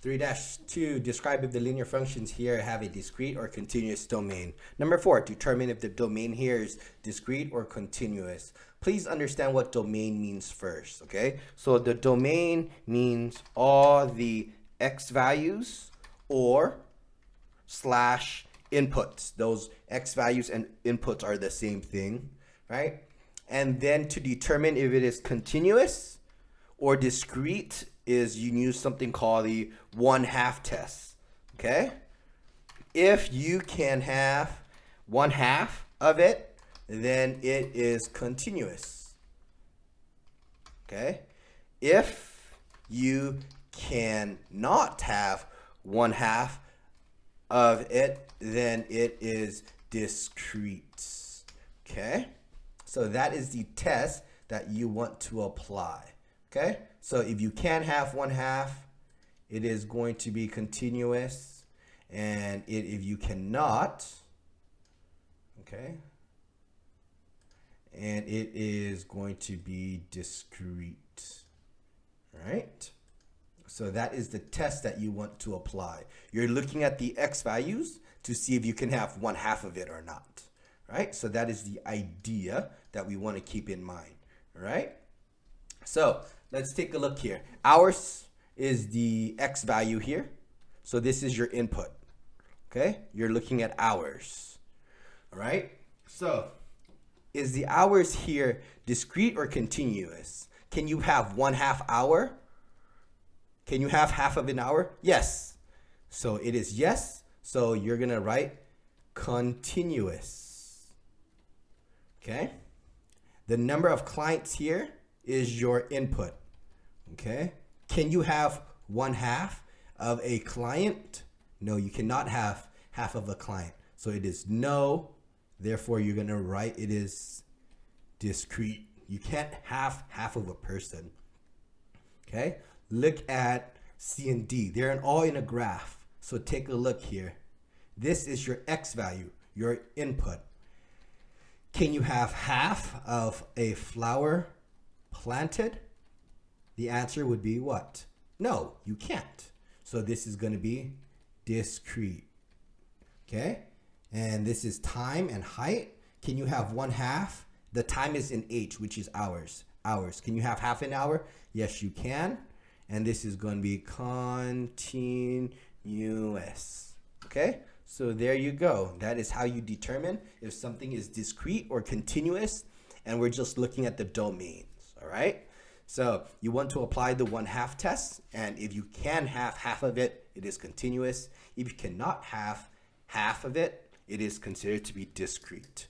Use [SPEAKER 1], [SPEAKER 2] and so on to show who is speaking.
[SPEAKER 1] 3-2, describe if the linear functions here have a discrete or continuous domain. Number 4, determine if the domain here is discrete or continuous. Please understand what domain means first, okay? So the domain means all the x values or slash inputs. Those x values and inputs are the same thing, right? And then to determine if it is continuous or discrete is you use something called the 1/2 test, okay? If you can have 1/2 of it, then it is continuous, okay? If you cannot have 1/2 of it, then it is discrete, okay? So that is the test that you want to apply, okay? So if you can have 1/2, it is going to be continuous, and if you cannot, okay, and it is going to be discrete, right? So that is the test that you want to apply. You're looking at the x values to see if you can have 1/2 of it or not, right? So that is the idea that we want to keep in mind, right? So let's take a look here. Hours is the x value here. So this is your input, okay? You're looking at hours, all right? So is the hours here discrete or continuous? Can you have 1/2 hour? Can you have half of an hour? Yes. So it is yes. So you're going to write continuous. Okay. The number of clients here is your input. Okay. Can you have 1/2 of a client? No, you cannot have half of a client. So it is no. Therefore, you're going to write it is discrete. You can't have half of a person. Okay. Look at C and D. They're all in a graph. So take a look here. This is your x value, your input. Can you have half of a flower planted? The answer would be what? No, you can't. So this is going to be discrete. Okay? And this is time and height. Can you have 1/2? The time is in H, which is hours. Hours. Can you have half an hour? Yes, you can. And this is going to be continuous. Okay? So there you go. That is how you determine if something is discrete or continuous. And we're just looking at the domains. All right? So you want to apply the 1/2 test. And if you can have half of it, it is continuous. If you cannot have half of it, it is considered to be discrete.